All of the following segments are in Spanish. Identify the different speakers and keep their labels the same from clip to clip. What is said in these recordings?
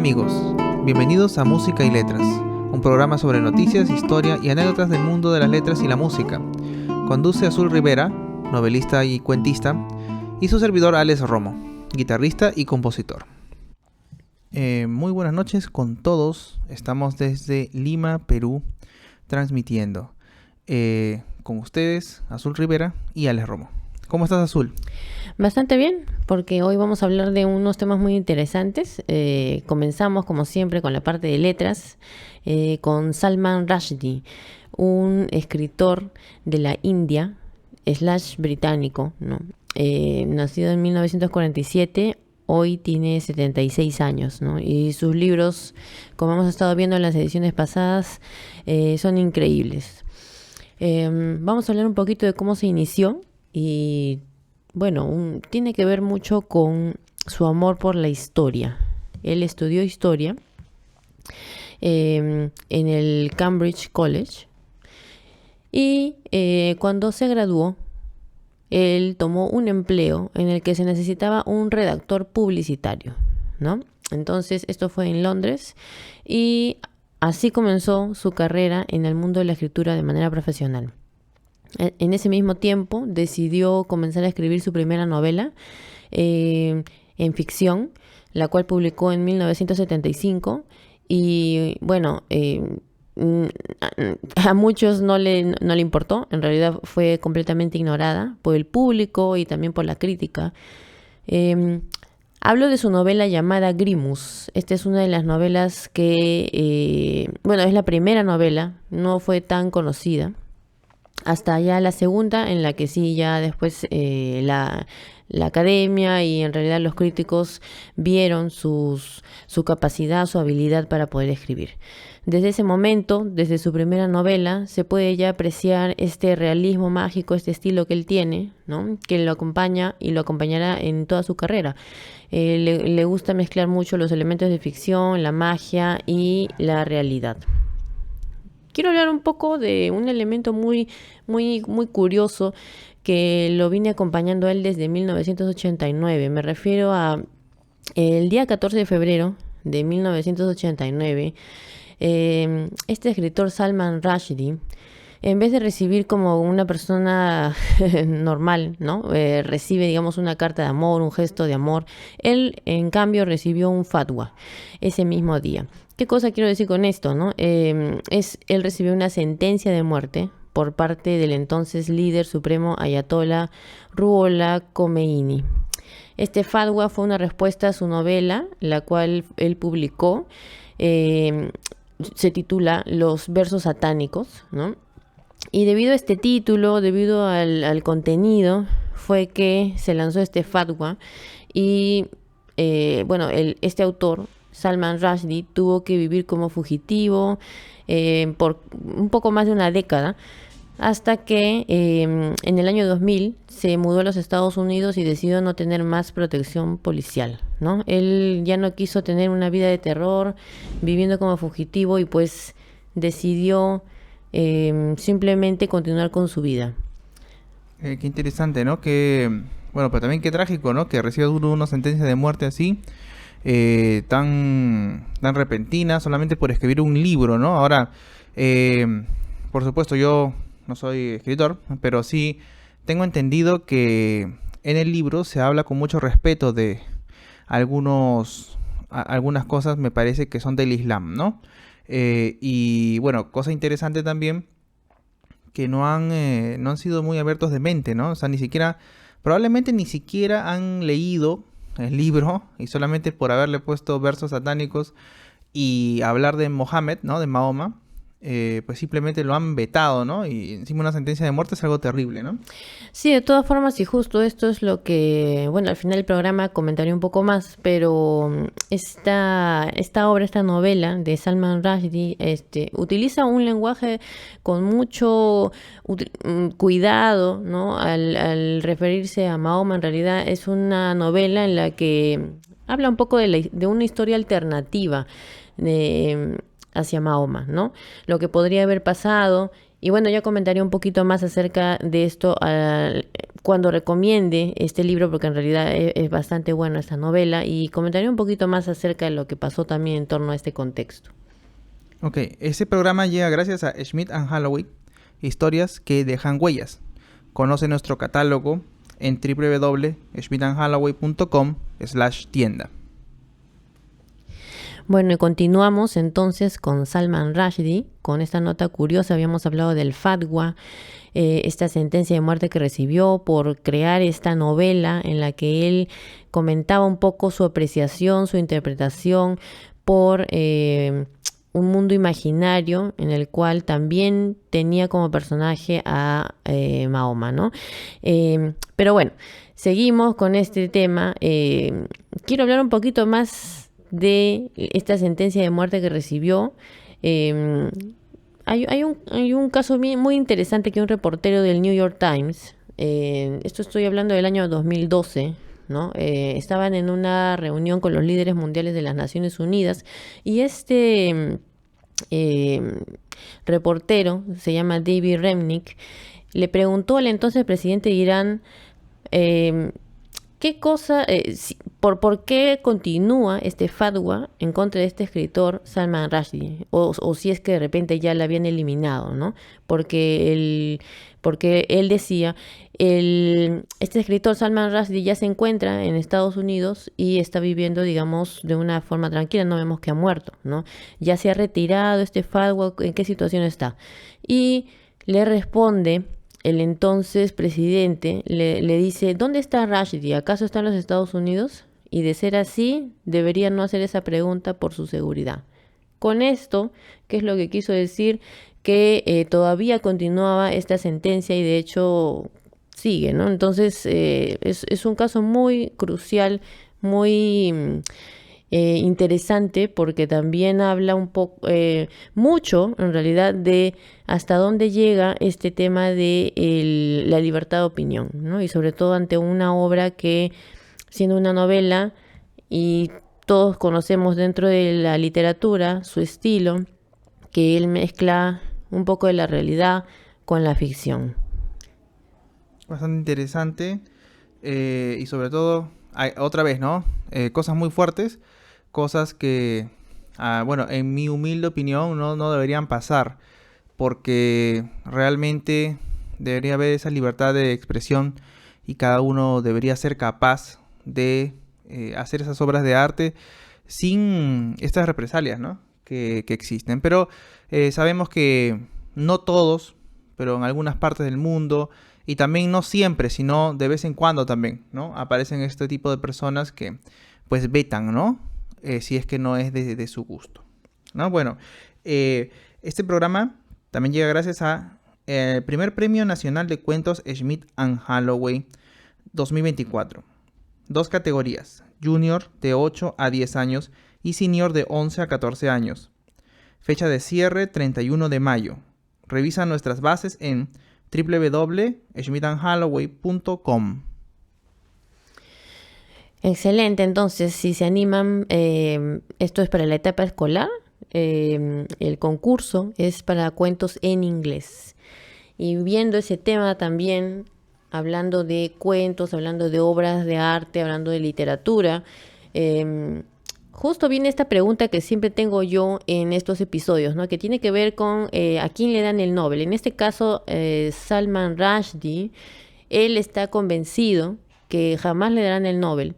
Speaker 1: amigos, bienvenidos a Música y Letras, un programa sobre noticias, historia y anécdotas del mundo de las letras y la música. Conduce Azul Rivera, novelista y cuentista, y su servidor Alex Romo, guitarrista y compositor. Muy buenas noches con todos, estamos desde Lima, Perú, transmitiendo con ustedes Azul Rivera y Alex Romo. ¿Cómo estás, Azul?
Speaker 2: Bastante bien, porque hoy vamos a hablar de unos temas muy interesantes. Comenzamos, como siempre, con la parte de letras, con Salman Rushdie, un escritor de la India, británico, ¿no? Nacido en 1947, hoy tiene 76 años, ¿no? Y sus libros, como hemos estado viendo en las ediciones pasadas, son increíbles. Vamos a hablar un poquito de cómo se inició. Y bueno, tiene que ver mucho con su amor por la historia. Él estudió historia en el Cambridge College y cuando se graduó, él tomó un empleo en el que se necesitaba un redactor publicitario, ¿no? Entonces, esto fue en Londres y así comenzó su carrera en el mundo de la escritura de manera profesional. En ese mismo tiempo decidió comenzar a escribir su primera novela en ficción, la cual publicó en 1975 y bueno, a muchos no le importó, en realidad fue completamente ignorada por el público y también por la crítica. Hablo de su novela llamada Grimus. Esta es una de las novelas que, es la primera novela, no fue tan conocida. Hasta ya la segunda, en la que sí, ya después la academia y en realidad los críticos vieron su capacidad, su habilidad para poder escribir. Desde ese momento, desde su primera novela, se puede ya apreciar este realismo mágico, este estilo que él tiene, ¿no? Que lo acompaña y lo acompañará en toda su carrera. Le gusta mezclar mucho los elementos de ficción, la magia y la realidad. Quiero hablar un poco de un elemento muy curioso que lo vine acompañando a él desde 1989. Me refiero a el día 14 de febrero de 1989. Este escritor Salman Rushdie, en vez de recibir como una persona normal, ¿no? Recibe, digamos, una carta de amor, un gesto de amor. Él, en cambio, recibió un fatwa ese mismo día. ¿Qué cosa quiero decir con esto, no? Él recibió una sentencia de muerte por parte del entonces líder supremo Ayatollah Ruhollah Khomeini. Este fatwa fue una respuesta a su novela, la cual él publicó. Se titula Los versos satánicos, ¿no? Y debido a este título, debido al contenido, fue que se lanzó este fatwa y, este autor, Salman Rushdie, tuvo que vivir como fugitivo por un poco más de una década, hasta que en el año 2000 se mudó a los Estados Unidos y decidió no tener más protección policial, ¿no? Él ya no quiso tener una vida de terror viviendo como fugitivo y pues decidió simplemente continuar con su vida.
Speaker 1: Qué interesante, ¿no? Pero también qué trágico, ¿no? Que reciba una sentencia de muerte así, tan repentina, solamente por escribir un libro, ¿no? Ahora, por supuesto, yo no soy escritor, pero sí tengo entendido que en el libro se habla con mucho respeto de algunas cosas, me parece que son del Islam, ¿no? Y bueno, cosa interesante también, que no han sido muy abiertos de mente, ¿no? O sea, probablemente ni siquiera han leído el libro y solamente por haberle puesto versos satánicos y hablar de Mohammed, ¿no? De Mahoma, pues simplemente lo han vetado, ¿no? Y encima una sentencia de muerte es algo terrible, ¿no?
Speaker 2: Sí, de todas formas, y justo esto es lo que, al final del programa comentaré un poco más, pero esta obra, esta novela de Salman Rushdie, utiliza un lenguaje con mucho cuidado, ¿no? Al referirse a Mahoma. En realidad es una novela en la que habla un poco de una historia alternativa hacia Mahoma, ¿no? Lo que podría haber pasado. Y bueno, ya comentaré un poquito más acerca de esto cuando recomiende este libro, porque en realidad es bastante bueno esta novela, y comentaré un poquito más acerca de lo que pasó también en torno a este contexto.
Speaker 1: Ok, ese programa llega gracias a Schmidt and Holloway, historias que dejan huellas. Conoce nuestro catálogo en www.schmidtandholloway.com/tienda.
Speaker 2: Bueno, y continuamos entonces con Salman Rushdie, con esta nota curiosa. Habíamos hablado del fatwa, esta sentencia de muerte que recibió por crear esta novela en la que él comentaba un poco su apreciación, su interpretación por un mundo imaginario en el cual también tenía como personaje a Mahoma, ¿no? Pero bueno, seguimos con este tema. Quiero hablar un poquito más de esta sentencia de muerte que recibió. Hay un caso muy interesante que un reportero del New York Times, esto estoy hablando del año 2012, ¿no? Estaban en una reunión con los líderes mundiales de las Naciones Unidas y este reportero, se llama David Remnick, le preguntó al entonces presidente de Irán ¿qué cosa, por qué continúa este fatwa en contra de este escritor Salman Rushdie? O si es que de repente ya la habían eliminado, ¿no? Porque él decía, este escritor Salman Rushdie ya se encuentra en Estados Unidos y está viviendo, digamos, de una forma tranquila, no vemos que ha muerto, ¿no? Ya se ha retirado este fatwa, ¿en qué situación está? Y le responde el entonces presidente, le dice, ¿dónde está Rushdie? ¿Acaso está en los Estados Unidos? Y de ser así, debería no hacer esa pregunta por su seguridad. Con esto, ¿qué es lo que quiso decir? Que todavía continuaba esta sentencia y de hecho sigue, ¿no? Entonces, es un caso muy crucial, muy interesante, porque también habla un poco, mucho en realidad, de hasta dónde llega este tema de la libertad de opinión, ¿no? Y sobre todo ante una obra que, siendo una novela, y todos conocemos dentro de la literatura su estilo, que él mezcla un poco de la realidad con la ficción.
Speaker 1: Bastante interesante y sobre todo, otra vez, ¿no? Cosas muy fuertes, cosas que, bueno, en mi humilde opinión no deberían pasar, porque realmente debería haber esa libertad de expresión y cada uno debería ser capaz de hacer esas obras de arte sin estas represalias, ¿no? que existen. Pero sabemos que no todos, pero en algunas partes del mundo, y también no siempre, sino de vez en cuando también, ¿no? Aparecen este tipo de personas que pues vetan, ¿no? Si es que no es de su gusto, ¿no? Bueno, este programa también llega gracias a el primer Premio Nacional de Cuentos Schmidt and Holloway 2024. 2 categorías, Junior de 8 a 10 años y Senior de 11 a 14 años. Fecha de cierre 31 de mayo. Revisa nuestras bases en www.schmidtandholloway.com.
Speaker 2: Excelente, entonces si se animan, esto es para la etapa escolar, el concurso es para cuentos en inglés. Y viendo ese tema también, hablando de cuentos, hablando de obras de arte, hablando de literatura, justo viene esta pregunta que siempre tengo yo en estos episodios, ¿no? Que tiene que ver con a quién le dan el Nobel. En este caso, Salman Rushdie, él está convencido que jamás le darán el Nobel,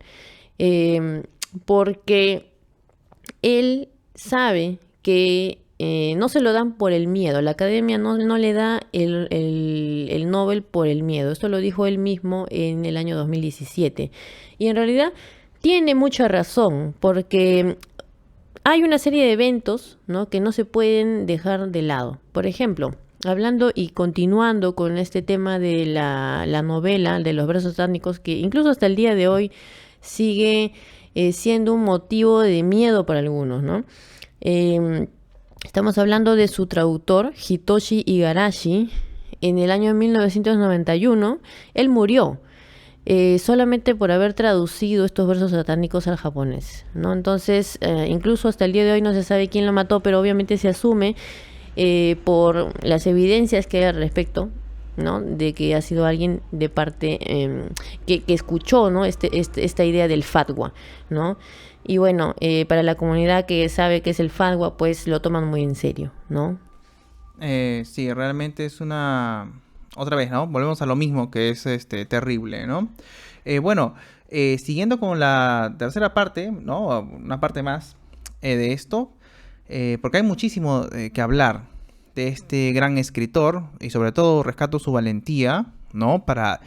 Speaker 2: porque él sabe que no se lo dan por el miedo. La academia no le da el Nobel por el miedo. Esto lo dijo él mismo en el año 2017. Y en realidad tiene mucha razón, porque hay una serie de eventos, ¿no?, que no se pueden dejar de lado. Por ejemplo, hablando y continuando con este tema de la novela de los versos sánicos, que incluso hasta el día de hoy sigue siendo un motivo de miedo para algunos, ¿no? Estamos hablando de su traductor, Hitoshi Igarashi. En el año 1991, él murió solamente por haber traducido estos versos satánicos al japonés, ¿no? Entonces, incluso hasta el día de hoy no se sabe quién lo mató, pero obviamente se asume por las evidencias que hay al respecto, ¿no? De que ha sido alguien de parte que escuchó, ¿no? Esta idea del fatwa, ¿no? Y bueno, para la comunidad que sabe qué es el fatwa, pues lo toman muy en serio, ¿no?
Speaker 1: Sí, realmente es una... Otra vez, ¿no? Volvemos a lo mismo, que es terrible, ¿no? Bueno, siguiendo con la tercera parte, ¿no? Una parte más de esto, porque hay muchísimo que hablar de este gran escritor y sobre todo rescato su valentía, ¿no? Para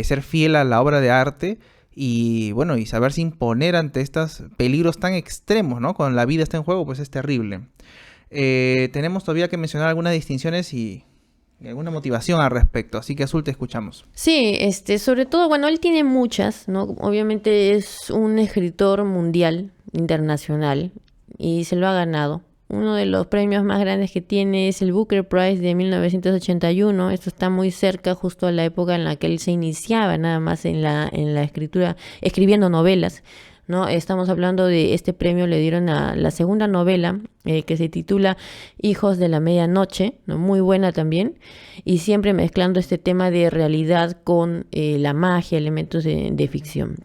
Speaker 1: ser fiel a la obra de arte y, bueno, y saberse imponer ante estos peligros tan extremos, ¿no? Cuando la vida está en juego, pues es terrible. Tenemos todavía que mencionar algunas distinciones y alguna motivación al respecto, así que Azul, te escuchamos.
Speaker 2: Sí, sobre todo, bueno, él tiene muchas, ¿no? Obviamente es un escritor mundial, internacional, y se lo ha ganado. Uno de los premios más grandes que tiene es el Booker Prize de 1981. Esto está muy cerca, justo a la época en la que él se iniciaba nada más en la escritura, escribiendo novelas, ¿no? Estamos hablando de este premio, le dieron a la segunda novela, que se titula Hijos de la Medianoche, ¿no? Muy buena también, y siempre mezclando este tema de realidad con la magia, elementos de ficción.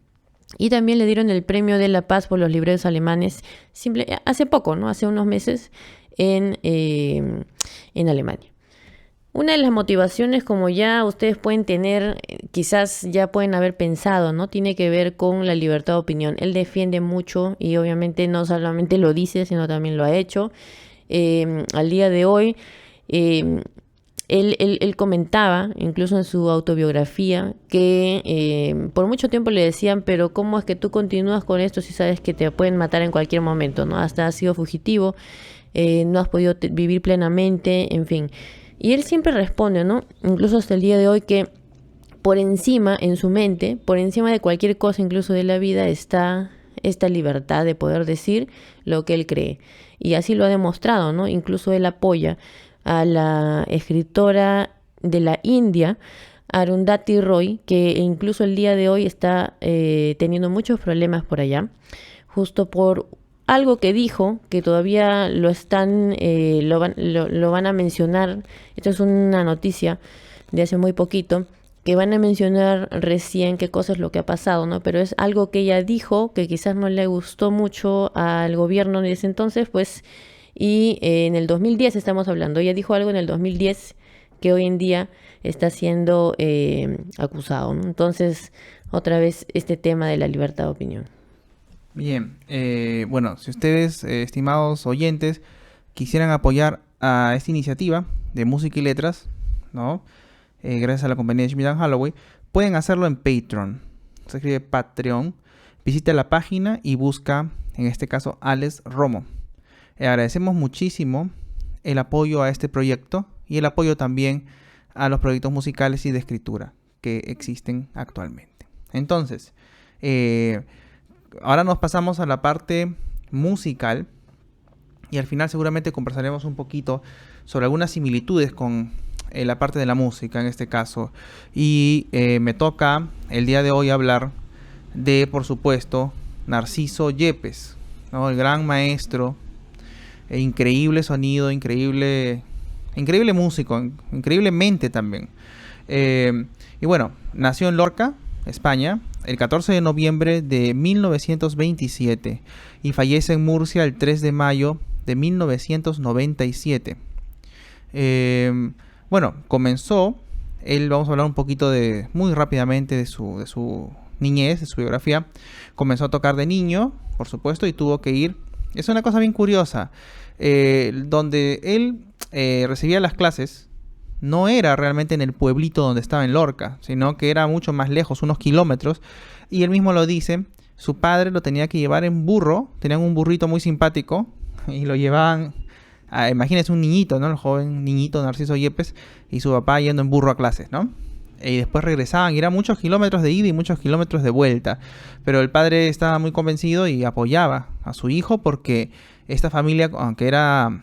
Speaker 2: Y también le dieron el premio de la paz por los libreros alemanes hace poco, ¿no? Hace unos meses en Alemania. Una de las motivaciones, como ya ustedes pueden tener, quizás ya pueden haber pensado, ¿no? Tiene que ver con la libertad de opinión. Él defiende mucho y obviamente no solamente lo dice, sino también lo ha hecho. Al día de hoy, él comentaba, incluso en su autobiografía, que por mucho tiempo le decían, pero ¿cómo es que tú continúas con esto si sabes que te pueden matar en cualquier momento, ¿no? Hasta has sido fugitivo, no has podido vivir plenamente, en fin. Y él siempre responde, ¿no? Incluso hasta el día de hoy, que por encima, en su mente, por encima de cualquier cosa, incluso de la vida, está esta libertad de poder decir lo que él cree. Y así lo ha demostrado, ¿no? Incluso él apoya a la escritora de la India, Arundhati Roy, que incluso el día de hoy está teniendo muchos problemas por allá, justo por algo que dijo, que todavía lo van a mencionar. Esto es una noticia de hace muy poquito, que van a mencionar recién qué cosa es lo que ha pasado, ¿no? Pero es algo que ella dijo que quizás no le gustó mucho al gobierno de ese entonces, pues, y en el 2010 estamos hablando. Ella dijo algo en el 2010 que hoy en día está siendo acusado, ¿no? Entonces, otra vez este tema de la libertad de opinión.
Speaker 1: Bien, bueno, si ustedes, estimados oyentes, quisieran apoyar a esta iniciativa de música y letras, ¿no? Gracias a la compañía de Smith & Holloway, pueden hacerlo en Patreon. Se escribe Patreon. Visita la página y busca, en este caso, Alex Romo. Agradecemos muchísimo el apoyo a este proyecto y el apoyo también a los proyectos musicales y de escritura que existen actualmente. Entonces, ahora nos pasamos a la parte musical y al final seguramente conversaremos un poquito sobre algunas similitudes con la parte de la música en este caso. Y me toca el día de hoy hablar de, por supuesto, Narciso Yepes, ¿no? El gran maestro, increíble sonido, increíble músico, increíblemente también. Y bueno, nació en Lorca, España, el 14 de noviembre de 1927 y fallece en Murcia el 3 de mayo de 1997. Bueno, comenzó, vamos a hablar un poquito muy rápidamente de su niñez, de su biografía. Comenzó a tocar de niño, por supuesto, y tuvo que ir. Es una cosa bien curiosa, donde él recibía las clases. No era realmente en el pueblito donde estaba en Lorca, sino que era mucho más lejos, unos kilómetros. Y él mismo lo dice, su padre lo tenía que llevar en burro, tenían un burrito muy simpático, y lo llevaban, imagínense un niñito, ¿no? El joven niñito Narciso Yepes, y su papá yendo en burro a clases, ¿no? Y después regresaban, y eran muchos kilómetros de ida y muchos kilómetros de vuelta. Pero el padre estaba muy convencido y apoyaba a su hijo porque esta familia, aunque era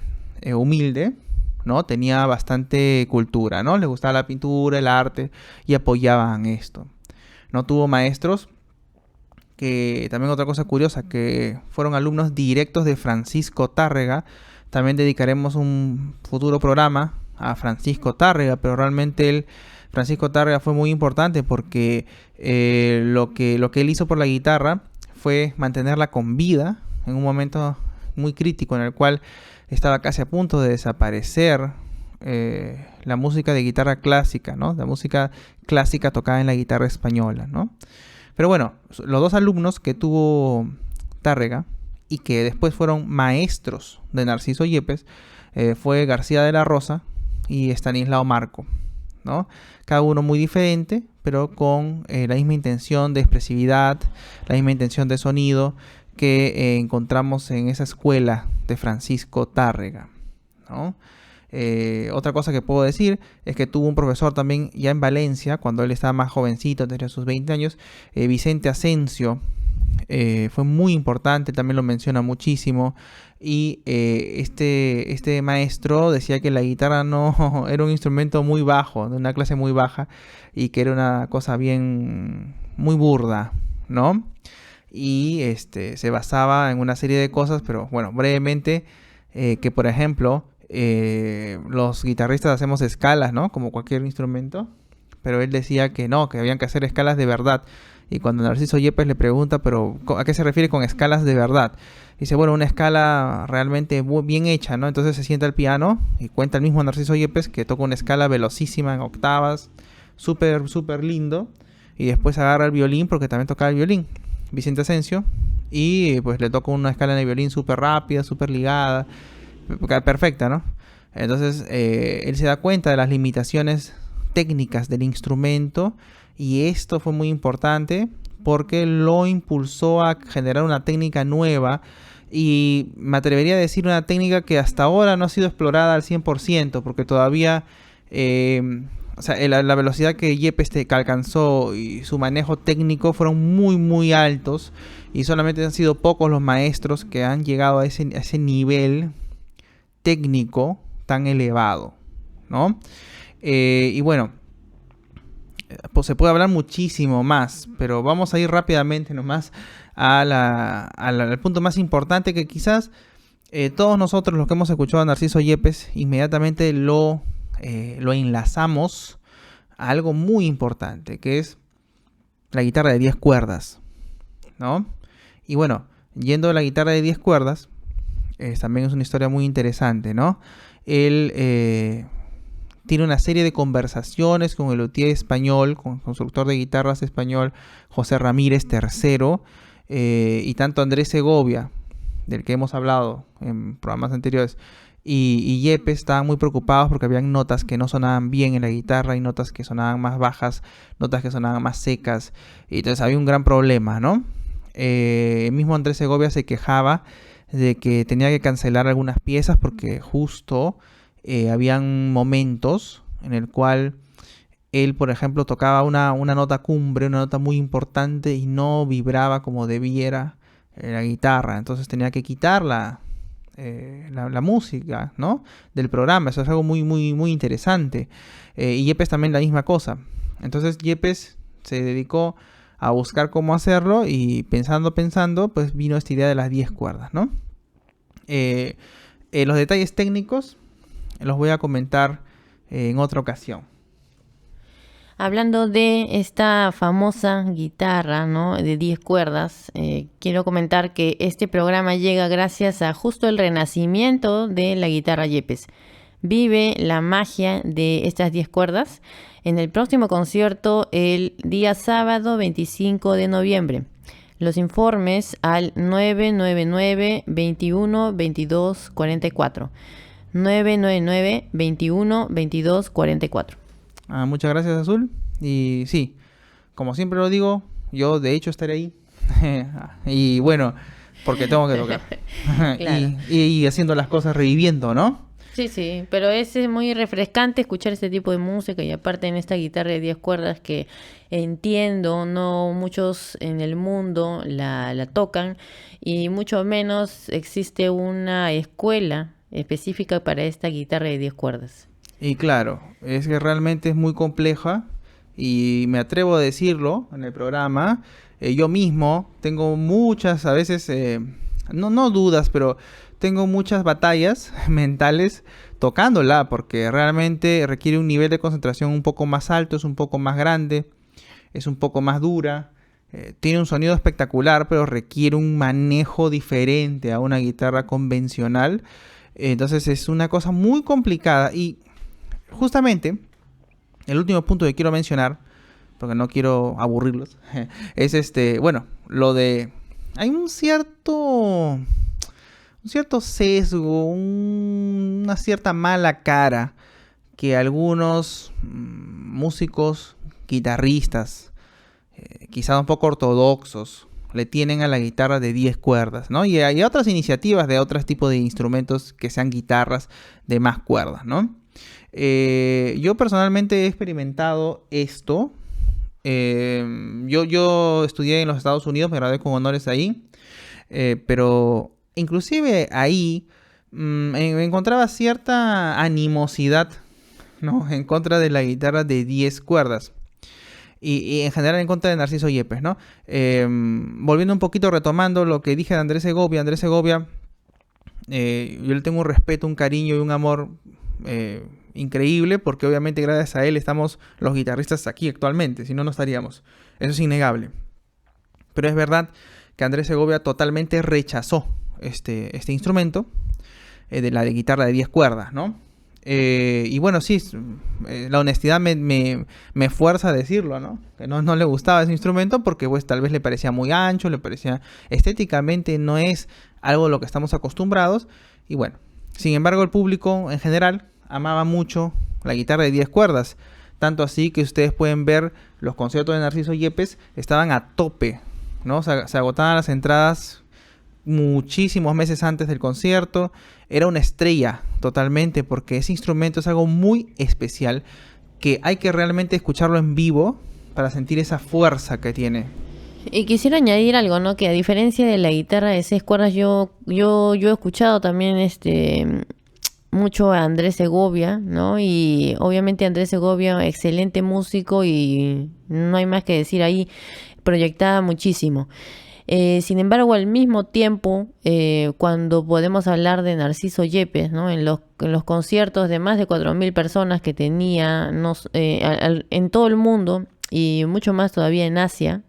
Speaker 1: humilde, ¿no? Tenía bastante cultura, ¿no? Le gustaba la pintura, el arte y apoyaban esto. No tuvo maestros, que también otra cosa curiosa, que fueron alumnos directos de Francisco Tárrega. También dedicaremos un futuro programa a Francisco Tárrega, pero realmente Francisco Tárrega fue muy importante porque lo que él hizo por la guitarra fue mantenerla con vida en un momento muy crítico en el cual estaba casi a punto de desaparecer la música de guitarra clásica, ¿no? La música clásica tocada en la guitarra española, ¿no? Pero bueno, los dos alumnos que tuvo Tárrega y que después fueron maestros de Narciso Yepes fue García de la Rosa y Estanislao Marco, ¿no? Cada uno muy diferente, pero con la misma intención de expresividad, la misma intención de sonido que encontramos en esa escuela de Francisco Tárrega, ¿no? Otra cosa que puedo decir es que tuvo un profesor también ya en Valencia, cuando él estaba más jovencito, tenía sus 20 años, Vicente Asensio, fue muy importante, también lo menciona muchísimo, y este maestro decía que la guitarra no era un instrumento muy bajo, de una clase muy baja, y que era una cosa bien, muy burda, ¿no? Y se basaba en una serie de cosas, pero bueno, brevemente, que por ejemplo, los guitarristas hacemos escalas, ¿no? Como cualquier instrumento, pero él decía que no, que habían que hacer escalas de verdad. Y cuando Narciso Yepes le pregunta, pero ¿a qué se refiere con escalas de verdad? Dice, bueno, una escala realmente bien hecha, ¿no? Entonces se sienta al piano y cuenta el mismo Narciso Yepes que toca una escala velocísima en octavas, súper, súper lindo. Y después agarra el violín, porque también tocaba el violín, Vicente Asensio, y pues le toca una escala en el violín súper rápida, súper ligada, perfecta, ¿no? Entonces él se da cuenta de las limitaciones técnicas del instrumento, y esto fue muy importante porque lo impulsó a generar una técnica nueva, y me atrevería a decir una técnica que hasta ahora no ha sido explorada al 100%, porque todavía o sea, la velocidad que Yepes alcanzó y su manejo técnico fueron muy muy altos, y solamente han sido pocos los maestros que han llegado a ese nivel técnico tan elevado, ¿no? Y bueno, pues se puede hablar muchísimo más, pero vamos a ir rápidamente nomás al punto más importante, que quizás todos nosotros los que hemos escuchado a Narciso Yepes inmediatamente lo enlazamos a algo muy importante, que es la guitarra de 10 cuerdas, ¿no? Y bueno, yendo a la guitarra de 10 cuerdas, también es una historia muy interesante, ¿no? Él tiene una serie de conversaciones con el luthier español, con el constructor de guitarras español, José Ramírez III, y tanto Andrés Segovia, del que hemos hablado en programas anteriores, y Yepes estaban muy preocupados porque habían notas que no sonaban bien en la guitarra, y notas que sonaban más bajas, notas que sonaban más secas, y entonces había un gran problema, ¿no? El mismo Andrés Segovia se quejaba de que tenía que cancelar algunas piezas porque justo habían momentos en el cual él, por ejemplo, tocaba una nota cumbre, una nota muy importante, y no vibraba como debiera la guitarra. Entonces tenía que quitar la música, ¿no?, del programa. Eso es algo muy, muy, muy interesante. Y Yepes también la misma cosa. Entonces Yepes se dedicó a buscar cómo hacerlo, y pensando, pues vino esta idea de las 10 cuerdas, ¿no? Los detalles técnicos los voy a comentar en otra ocasión.
Speaker 2: Hablando de esta famosa guitarra, ¿no?, de 10 cuerdas, quiero comentar que este programa llega gracias a justo el renacimiento de la guitarra Yepes. Vive la magia de estas 10 cuerdas en el próximo concierto el día sábado 25 de noviembre. Los informes al 999 21 22 44. 999 21 22 44.
Speaker 1: Muchas gracias, Azul. Y sí, como siempre lo digo, yo de hecho estaré ahí. Y bueno, porque tengo que tocar.
Speaker 2: Claro.
Speaker 1: y haciendo las cosas, reviviendo, ¿no?
Speaker 2: Sí, sí, pero es muy refrescante escuchar este tipo de música, y aparte en esta guitarra de 10 cuerdas que entiendo, no muchos en el mundo la tocan, y mucho menos existe una escuela específica para esta guitarra de 10 cuerdas.
Speaker 1: Y claro, es que realmente es muy compleja, y me atrevo a decirlo en el programa. Yo mismo tengo muchas, a veces, no dudas, pero tengo muchas batallas mentales tocándola, porque realmente requiere un nivel de concentración un poco más alto, es un poco más grande, es un poco más dura. Tiene un sonido espectacular, pero requiere un manejo diferente a una guitarra convencional. Entonces es una cosa muy complicada. Y justamente el último punto que quiero mencionar, porque no quiero aburrirlos, es bueno, lo de... Hay un cierto sesgo, una cierta mala cara que algunos músicos, guitarristas, quizá un poco ortodoxos, le tienen a la guitarra de 10 cuerdas, ¿no? Y hay otras iniciativas de otros tipos de instrumentos que sean guitarras de más cuerdas, ¿no? Yo personalmente he experimentado esto. Yo estudié en los Estados Unidos, me gradué con honores ahí, pero inclusive ahí me encontraba cierta animosidad, ¿no? En contra de la guitarra de 10 cuerdas. Y en general en contra de Narciso Yepes, ¿no? Volviendo un poquito, retomando lo que dije de Andrés Segovia. Andrés Segovia, yo le tengo un respeto, un cariño y un amor increíble, porque obviamente gracias a él estamos los guitarristas aquí actualmente, si no, no estaríamos. Eso es innegable. Pero es verdad que Andrés Segovia totalmente rechazó este instrumento, de la de guitarra de 10 cuerdas, ¿no? Y bueno, sí, la honestidad me fuerza a decirlo, ¿no? Que no le gustaba ese instrumento porque pues tal vez le parecía muy ancho, le parecía estéticamente no es algo a lo que estamos acostumbrados. Y bueno, sin embargo el público en general amaba mucho la guitarra de 10 cuerdas. Tanto así que ustedes pueden ver los conciertos de Narciso Yepes estaban a tope, ¿no? Se agotaban las entradas muchísimos meses antes del concierto. Era una estrella totalmente, porque ese instrumento es algo muy especial que hay que realmente escucharlo en vivo para sentir esa fuerza que tiene.
Speaker 2: Y quisiera añadir algo, ¿no? Que a diferencia de la guitarra de 6 cuerdas, yo he escuchado también mucho a Andrés Segovia, ¿no? Y obviamente Andrés Segovia, excelente músico y no hay más que decir ahí, proyectaba muchísimo. Sin embargo, al mismo tiempo, cuando podemos hablar de Narciso Yepes, ¿no? En los conciertos de más de 4.000 personas que tenía en todo el mundo y mucho más todavía en Asia,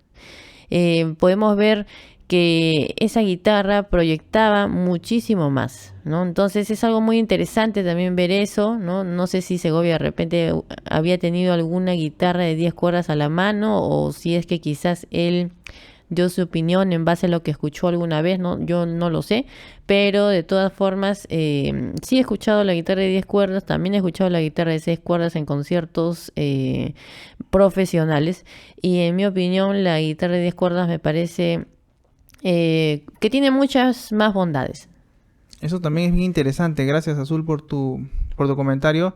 Speaker 2: podemos ver que esa guitarra proyectaba muchísimo más, ¿no? Entonces es algo muy interesante también ver eso, ¿no? No sé si Segovia de repente había tenido alguna guitarra de 10 cuerdas a la mano o si es que quizás él dio su opinión en base a lo que escuchó alguna vez, ¿no? Yo no lo sé, pero de todas formas sí he escuchado la guitarra de 10 cuerdas, también he escuchado la guitarra de 6 cuerdas en conciertos profesionales, y en mi opinión la guitarra de 10 cuerdas me parece que tiene muchas más bondades.
Speaker 1: Eso también es bien interesante. Gracias, Azul, por tu comentario.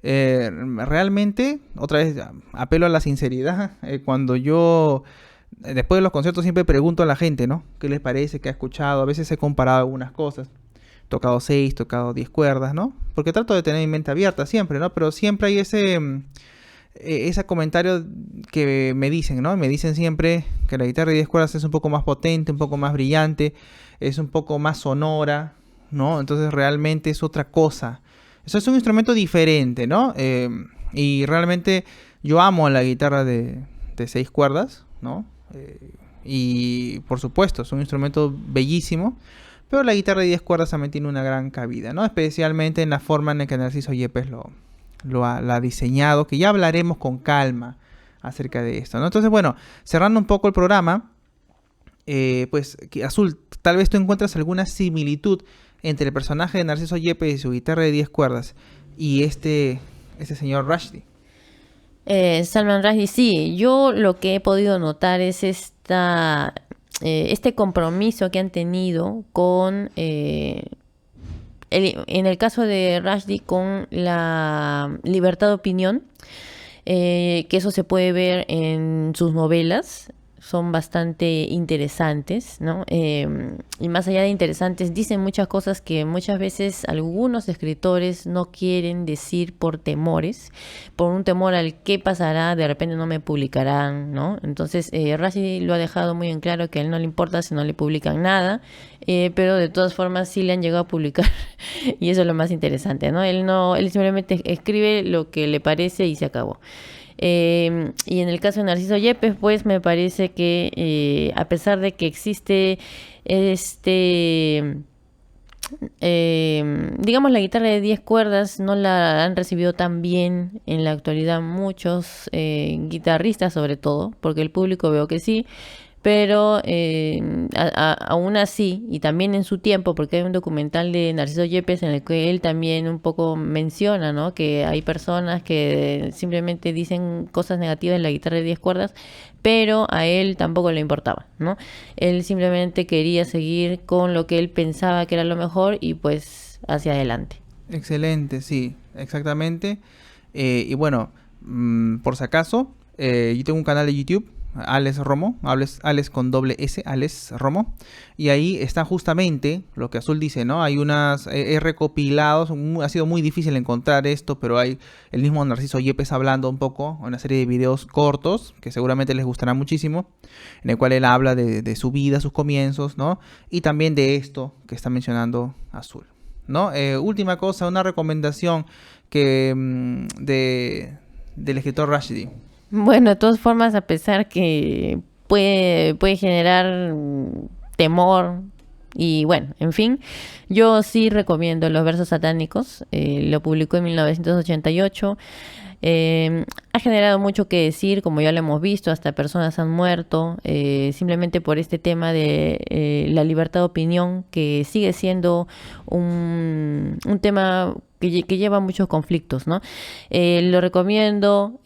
Speaker 1: Realmente, otra vez, apelo a la sinceridad. Cuando yo, después de los conciertos, siempre pregunto a la gente, ¿no? ¿Qué les parece? ¿Qué ha escuchado? A veces he comparado algunas cosas. Tocado 6, tocado 10 cuerdas, ¿no? Porque trato de tener mi mente abierta siempre, ¿no? Pero siempre hay ese comentario que me dicen, ¿no? Me dicen siempre que la guitarra de 10 cuerdas es un poco más potente, un poco más brillante, es un poco más sonora, ¿no? Entonces realmente es otra cosa. Eso es un instrumento diferente, ¿no? Y realmente yo amo la guitarra de 6 cuerdas, ¿no? Y por supuesto, es un instrumento bellísimo, pero la guitarra de 10 cuerdas también tiene una gran cabida, ¿no? Especialmente en la forma en la que Narciso Yepes la ha diseñado, que ya hablaremos con calma acerca de esto, ¿no? Entonces, bueno, cerrando un poco el programa, pues, Azul, tal vez tú encuentras alguna similitud entre el personaje de Narciso Yepes y su guitarra de 10 cuerdas y este señor Rushdie.
Speaker 2: Salman Rushdie, sí, yo lo que he podido notar es este compromiso que han tenido con, en el caso de Rushdie, con la libertad de opinión, que eso se puede ver en sus novelas. son bastante interesantes, ¿no? Y más allá de interesantes, dicen muchas cosas que muchas veces algunos escritores no quieren decir por temores, por un temor al qué pasará, de repente no me publicarán, ¿no? Entonces, Rushdie lo ha dejado muy en claro que a él no le importa si no le publican nada, pero de todas formas sí le han llegado a publicar y eso es lo más interesante, ¿no? Él simplemente escribe lo que le parece y se acabó. Y en el caso de Narciso Yepes, pues me parece que a pesar de que existe digamos, la guitarra de 10 cuerdas no la han recibido tan bien en la actualidad muchos guitarristas, sobre todo, porque el público veo que sí, pero aún así, y también en su tiempo, porque hay un documental de Narciso Yepes en el que él también un poco menciona, ¿no? Que hay personas que simplemente dicen cosas negativas en la guitarra de 10 cuerdas, pero a él tampoco le importaba, ¿no? Él simplemente quería seguir con lo que él pensaba que era lo mejor y pues hacia adelante.
Speaker 1: Excelente, sí, exactamente. Y bueno, por si acaso, yo tengo un canal de YouTube, Alex Romo, Alex con doble S, Alex Romo, y ahí está justamente lo que Azul dice, ¿no? Hay he recopilado, ha sido muy difícil encontrar esto, pero hay el mismo Narciso Yepes hablando un poco, una serie de videos cortos, que seguramente les gustará muchísimo, en el cual él habla de su vida, sus comienzos, ¿no? Y también de esto que está mencionando Azul, ¿no? Última cosa, una recomendación del escritor Rushdie.
Speaker 2: Bueno, de todas formas, a pesar que puede generar temor y bueno, en fin, yo sí recomiendo Los versos satánicos. Lo publicó en 1988. Ha generado mucho que decir, como ya lo hemos visto, hasta personas han muerto, simplemente por este tema de la libertad de opinión, que sigue siendo un tema que lleva muchos conflictos, ¿no? Lo recomiendo.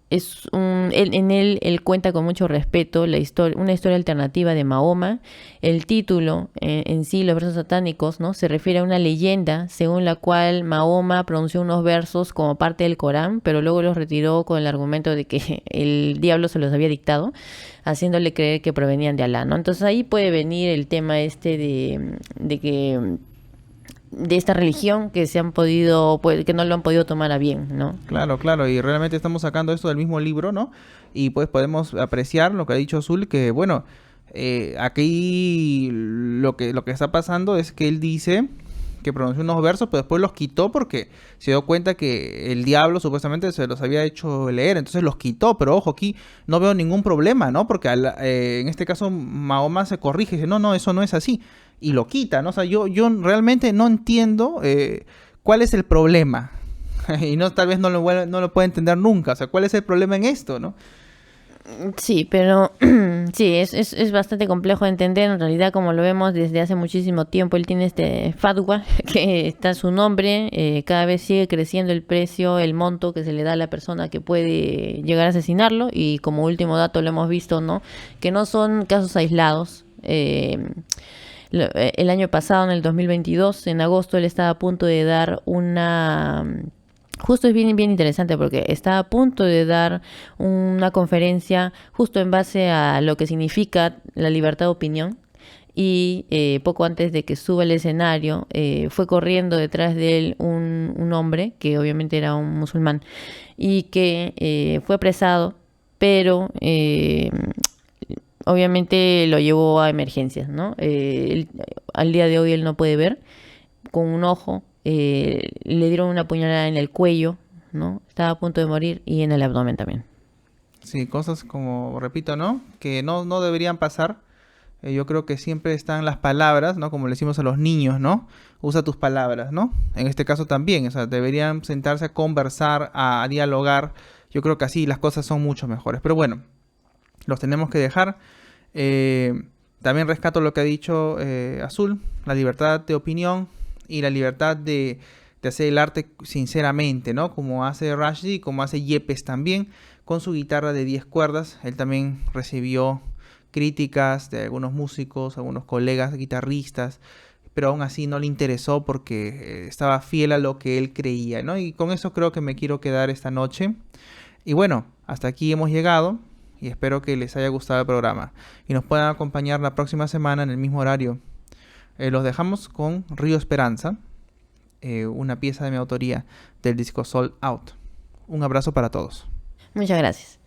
Speaker 2: En él cuenta con mucho respeto una historia alternativa de Mahoma. El título en sí, Los versos satánicos, ¿no? Se refiere a una leyenda según la cual Mahoma pronunció unos versos como parte del Corán, pero luego los retiró con el argumento de que el diablo se los había dictado, haciéndole creer que provenían de Alá, ¿no? Entonces ahí puede venir el tema de que de esta religión que que no lo han podido tomar a bien, ¿no?
Speaker 1: Claro, claro, y realmente estamos sacando esto del mismo libro, ¿no? Y pues podemos apreciar lo que ha dicho Azul, que bueno, aquí lo que está pasando es que él dice que pronunció unos versos, pero después los quitó porque se dio cuenta que el diablo supuestamente se los había hecho leer, entonces los quitó, pero ojo, aquí no veo ningún problema, ¿no? Porque en este caso Mahoma se corrige y dice, no, eso no es así, y lo quita, ¿no? O sea, yo realmente no entiendo cuál es el problema, y no, tal vez no lo pueda entender nunca, o sea, ¿cuál es el problema en esto, no?
Speaker 2: Sí, pero sí, es bastante complejo de entender. En realidad, como lo vemos desde hace muchísimo tiempo, él tiene este fatwa, que está su nombre, cada vez sigue creciendo el precio, el monto que se le da a la persona que puede llegar a asesinarlo, y como último dato lo hemos visto, ¿no? Que no son casos aislados. El año pasado, en el 2022, en agosto, él estaba a punto de dar justo es bien interesante porque está a punto de dar una conferencia justo en base a lo que significa la libertad de opinión, y poco antes de que suba al escenario fue corriendo detrás de él un hombre que obviamente era un musulmán y que fue apresado, pero obviamente lo llevó a emergencias, ¿no? Al día de hoy él no puede ver con un ojo. Le dieron una puñalada en el cuello, ¿no? Estaba a punto de morir, y en el abdomen también.
Speaker 1: Sí, cosas como, repito, ¿no? Que no deberían pasar. Yo creo que siempre están las palabras, ¿no? Como le decimos a los niños, ¿no? Usa tus palabras, ¿no? En este caso también, o sea, deberían sentarse a conversar, a dialogar. Yo creo que así las cosas son mucho mejores. Pero bueno, los tenemos que dejar. También rescato lo que ha dicho Azul, la libertad de opinión y la libertad de hacer el arte sinceramente, ¿no? Como hace Rushdie, como hace Yepes también, con su guitarra de 10 cuerdas. Él también recibió críticas de algunos músicos, algunos colegas guitarristas, pero aún así no le interesó porque estaba fiel a lo que él creía, ¿no? Y con eso creo que me quiero quedar esta noche. Y bueno, hasta aquí hemos llegado. y espero que les haya gustado el programa y nos puedan acompañar la próxima semana en el mismo horario. Los dejamos con Río Esperanza, una pieza de mi autoría del disco Sold Out. Un abrazo para todos.
Speaker 2: Muchas gracias.